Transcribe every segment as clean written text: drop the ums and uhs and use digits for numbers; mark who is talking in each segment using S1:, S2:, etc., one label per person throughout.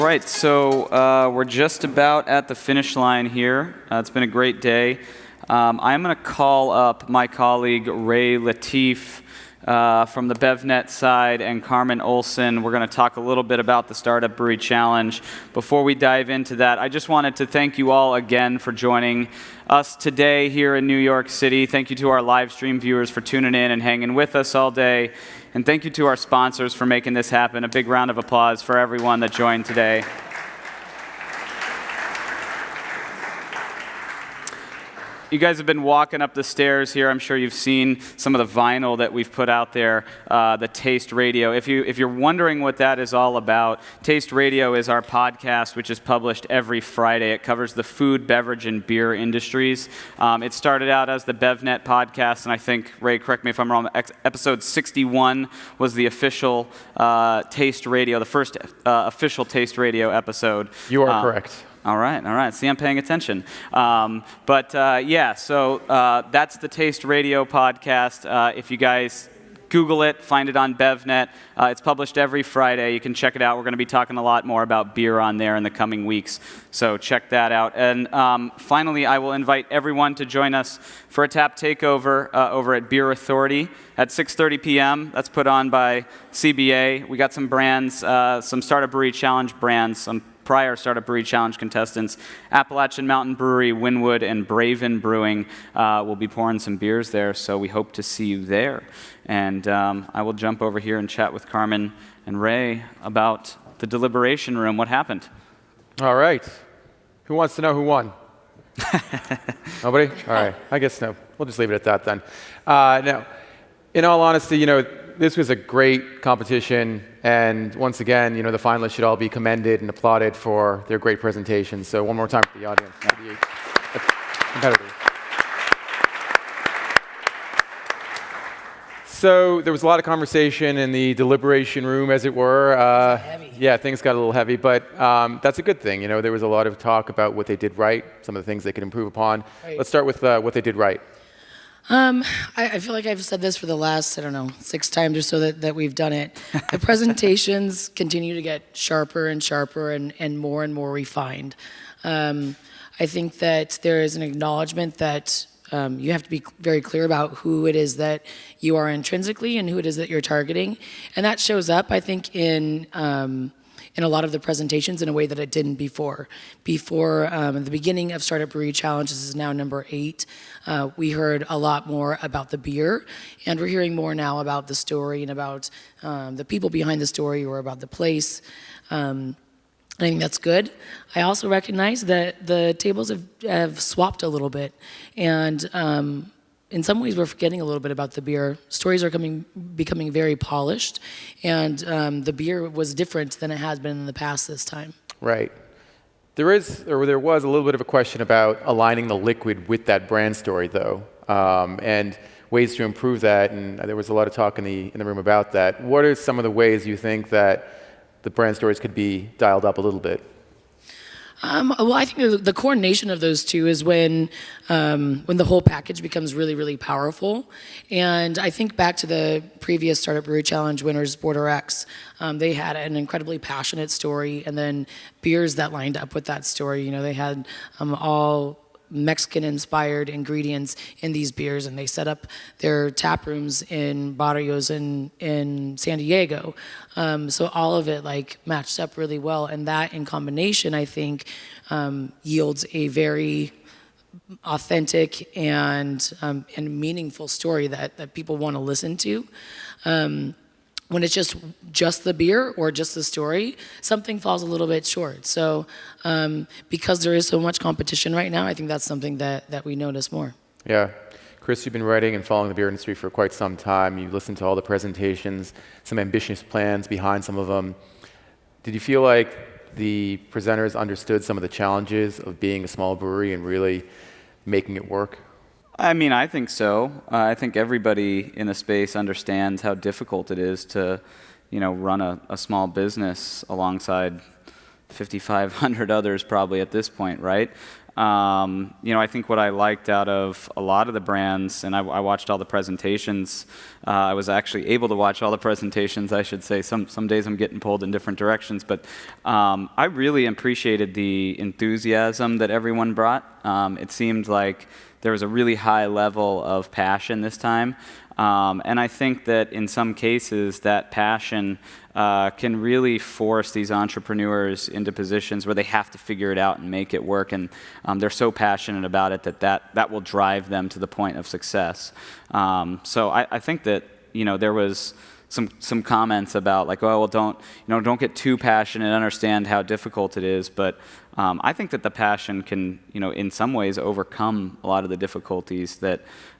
S1: right, so we're just about at the finish line here. It's been a great day. I'm going to call up my colleague Ray Latif from the BevNet side and Carmen Olson. We're going to talk a little bit about the Startup Brewery Challenge. Before we dive into that, I just wanted to thank you all again for joining us today here in New York City. Thank you to our live stream viewers for tuning in and hanging with us all day. And thank you to our sponsors for making this happen. A big round of applause for everyone that joined today. You guys have been walking up the stairs here. I'm sure you've seen some of the vinyl that we've put out there, the Taste Radio. If you're wondering what that is all about, Taste Radio is our podcast, which is published every Friday. It covers the food, beverage, and beer industries. It started out as the BevNet podcast, and I think, Ray, correct me if I'm wrong, episode 61 was the official Taste Radio, the first official Taste Radio episode.
S2: You are correct.
S1: All right. See, I'm paying attention. So that's the Taste Radio podcast. If you guys Google it, find it on BevNet. It's published every Friday. You can check it out. We're going to be talking a lot more about beer on there in the coming weeks, so check that out. And finally, I will invite everyone to join us for a tap takeover over at Beer Authority at 6:30 p.m. That's put on by CBA. We got some brands, some Startup Brewery Challenge brands, some prior Startup Brewery Challenge contestants. Appalachian Mountain Brewery, Wynwood, and Braven Brewing will be pouring some beers there, so we hope to see you there. And I will jump over here and chat with Carmen and Ray about the deliberation room. What happened?
S2: All right. Who wants to know who won? Nobody? All right. I guess no. We'll just leave it at that then. No. In all honesty, this was a great competition, and once again, the finalists should all be commended and applauded for their great presentations. So one more time for the audience, for the competitors. So there was a lot of conversation in the deliberation room, as it were. Yeah, things got a little heavy, but that's a good thing. There was a lot of talk about what they did right, some of the things they could improve upon. Right. Let's start with what they did right.
S3: I feel like I've said this for the last, 6 times or so that we've done it. The presentations continue to get sharper and sharper and more refined. I think that there is an acknowledgement that you have to be very clear about who it is that you are intrinsically and who it is that you're targeting. And that shows up, I think, in a lot of the presentations in a way that it didn't before. At the beginning of Startup Brewery Challenge, this is now number 8, we heard a lot more about the beer, and we're hearing more now about the story and about the people behind the story or about the place. I think that's good. I also recognize that the tables have swapped a little bit, and in some ways, we're forgetting a little bit about the beer. Stories are becoming very polished, and the beer was different than it has been in the past this time.
S2: Right. There was a little bit of a question about aligning the liquid with that brand story, though, and ways to improve that. And there was a lot of talk in the room about that. What are some of the ways you think that the brand stories could be dialed up a little bit?
S3: Well, I think the coordination of those two is when the whole package becomes really powerful. And I think back to the previous Startup Brewery Challenge winners, Border X. They had an incredibly passionate story, and then beers that lined up with that story. They had all Mexican-inspired ingredients in these beers, and they set up their tap rooms in barrios in San Diego. So all of it matched up really well, and that in combination, I think, yields a very authentic and meaningful story that people want to listen to. When it's just the beer or just the story, something falls a little bit short. So because there is so much competition right now, I think that's something that we notice more.
S2: Yeah. Chris, you've been writing and following the beer industry for quite some time. You listened to all the presentations, some ambitious plans behind some of them. Did you feel like the presenters understood some of the challenges of being a small brewery and really making it work?
S1: I mean, I think so. I think everybody in the space understands how difficult it is to, run a small business alongside 5,500 others probably at this point, right? I think what I liked out of a lot of the brands, and I watched all the presentations. I was actually able to watch all the presentations, I should say. Some days I'm getting pulled in different directions, but I really appreciated the enthusiasm that everyone brought. It seemed like there was a really high level of passion this time. And I think that in some cases that passion can really force these entrepreneurs into positions where they have to figure it out and make it work. And they're so passionate about it that will drive them to the point of success. So I think that there was some comments about like, oh well, don't get too passionate. Understand how difficult it is, but I think that the passion can, in some ways overcome a lot of the difficulties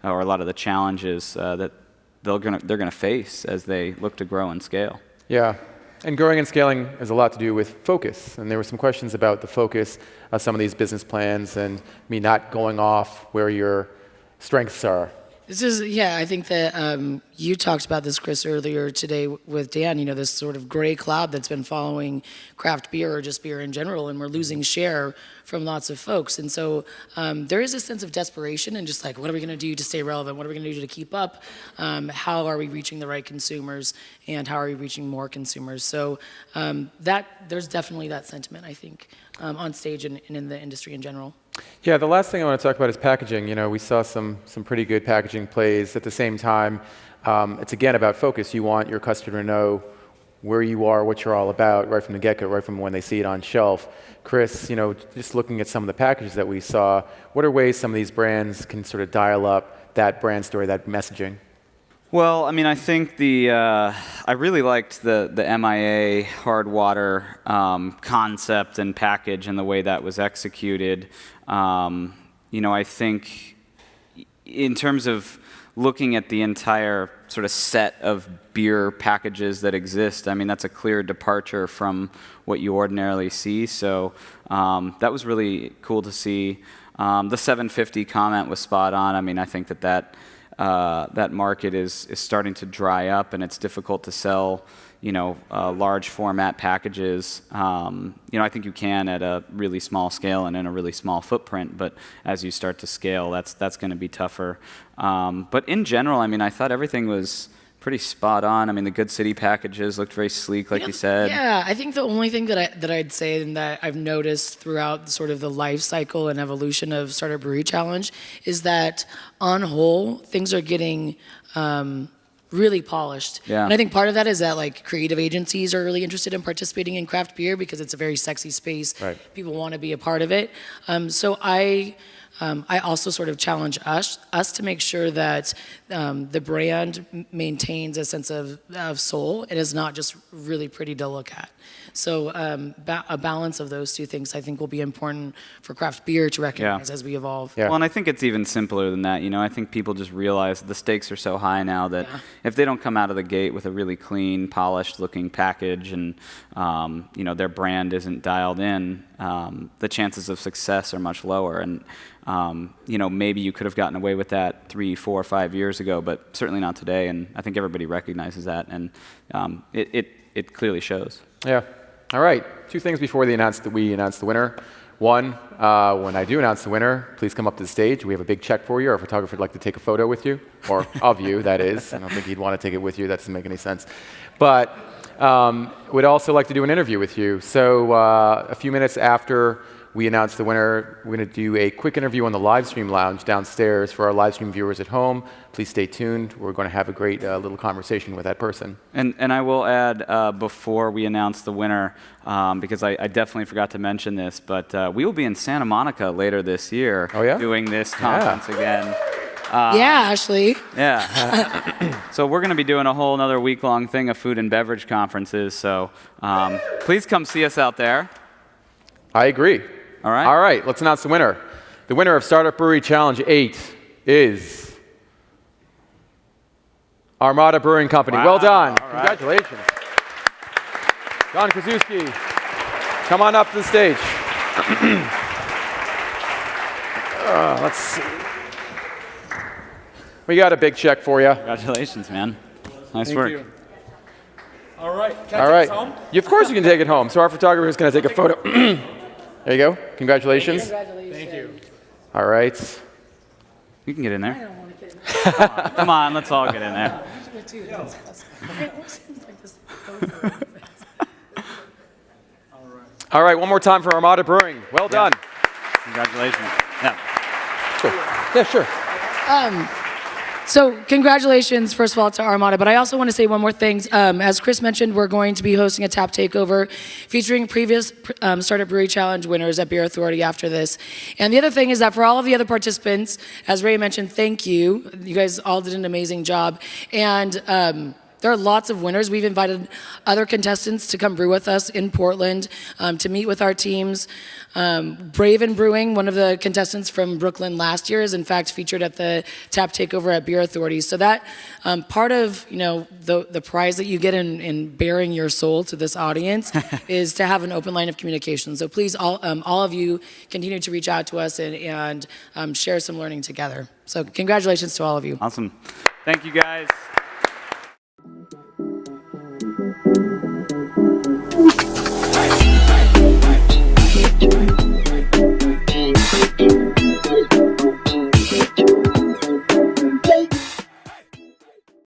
S1: or a lot of the challenges that they're gonna face as they look to grow and scale.
S2: Yeah, and growing and scaling has a lot to do with focus. And there were some questions about the focus of some of these business plans and me not going off where your strengths are.
S3: I think that you talked about this, Chris, earlier today with Dan, this sort of gray cloud that's been following craft beer or just beer in general, and we're losing share from lots of folks. And so there is a sense of desperation and just like, what are we going to do to stay relevant? What are we going to do to keep up? How are we reaching the right consumers? And how are we reaching more consumers? So there's definitely that sentiment, I think, on stage and in the industry in general.
S2: Yeah, the last thing I want to talk about is packaging. We saw some pretty good packaging plays. At the same time, it's again about focus. You want your customer to know where you are, what you're all about, right from the get-go, right from when they see it on shelf. Chris, just looking at some of the packages that we saw, what are ways some of these brands can sort of dial up that brand story, that messaging?
S1: Well, I think I really liked the MIA hard water concept and package and the way that was executed. I think in terms of looking at the entire sort of set of beer packages that exist, that's a clear departure from what you ordinarily see. So that was really cool to see. The 750 comment was spot on. I think that market is starting to dry up, and it's difficult to sell, large format packages. I think you can at a really small scale and in a really small footprint, but as you start to scale, that's going to be tougher. But in general, I thought everything was pretty spot on. The Good City packages looked very sleek, like you said.
S3: Yeah, I think the only thing that I'd say and that I've noticed throughout sort of the life cycle and evolution of Startup Brewery Challenge is that on whole, things are getting really polished.
S1: Yeah.
S3: And I think part of that is that like creative agencies are really interested in participating in craft beer because it's a very sexy space.
S2: Right.
S3: People want to be a part of it. So I also sort of challenge us to make sure that the brand maintains a sense of soul and is not just really pretty to look at. So a balance of those two things, I think, will be important for craft beer to recognize as we evolve.
S2: Yeah.
S1: Well, and I think it's even simpler than that. I think people just realize the stakes are so high now that if they don't come out of the gate with a really clean, polished-looking package and their brand isn't dialed in, the chances of success are much lower. And maybe you could have gotten away with that 3, 4, 5 years ago, but certainly not today. And I think everybody recognizes that, and it clearly shows.
S2: Yeah. All right. 2 things before we announce the winner. One, when I do announce the winner, please come up to the stage. We have a big check for you. Our photographer would like to take a photo with you, or of you, that is. I don't think he'd want to take it with you. That doesn't make any sense. But we'd also like to do an interview with you. So a few minutes after we announce the winner, we're going to do a quick interview on the live stream lounge downstairs for our live stream viewers at home. Please stay tuned. We're going to have a great little conversation with that person. And
S1: I will add before we announce the winner, because I definitely forgot to mention this, but we will be in Santa Monica later this year doing this conference again.
S3: Ashley.
S1: Yeah. So we're going to be doing a whole another week-long thing of food and beverage conferences. So please come see us out there.
S2: I agree.
S1: All right.
S2: All right. Let's announce the winner. The winner of Startup Brewery Challenge 8 is Armada Brewing Company.
S1: Wow.
S2: Well done.
S1: All right.
S2: Congratulations. John Krasuski, come on up to the stage. Let's see. We got a big check for you.
S1: Congratulations, man. Nice
S4: Thank
S1: work.
S4: you. All right. Can I take this home?
S2: Of course you can take it home. So our photographer is going to take a photo. There you go. Congratulations.
S3: Congratulations. Thank you.
S2: All right.
S1: You can get in
S3: I
S1: there.
S3: don't want to get in there.
S1: Come on, let's all get in there.
S2: All right, one more time for Armada Brewing. Well done.
S1: Congratulations. Yeah.
S2: Cool. Yeah, sure.
S3: So congratulations, first of all, to Armada. But I also want to say one more thing. As Chris mentioned, we're going to be hosting a tap takeover featuring previous Startup Brewery Challenge winners at Beer Authority after this. And the other thing is that for all of the other participants, as Ray mentioned, thank you. You guys all did an amazing job. And there are lots of winners. We've invited other contestants to come brew with us in Portland to meet with our teams. Brave and Brewing, one of the contestants from Brooklyn last year, is in fact featured at the Tap Takeover at Beer Authority. So that part of the prize that you get in bearing your soul to this audience is to have an open line of communication. So please, all of you, continue to reach out to us and share some learning together. So congratulations to all of you.
S1: Awesome. Thank you, guys.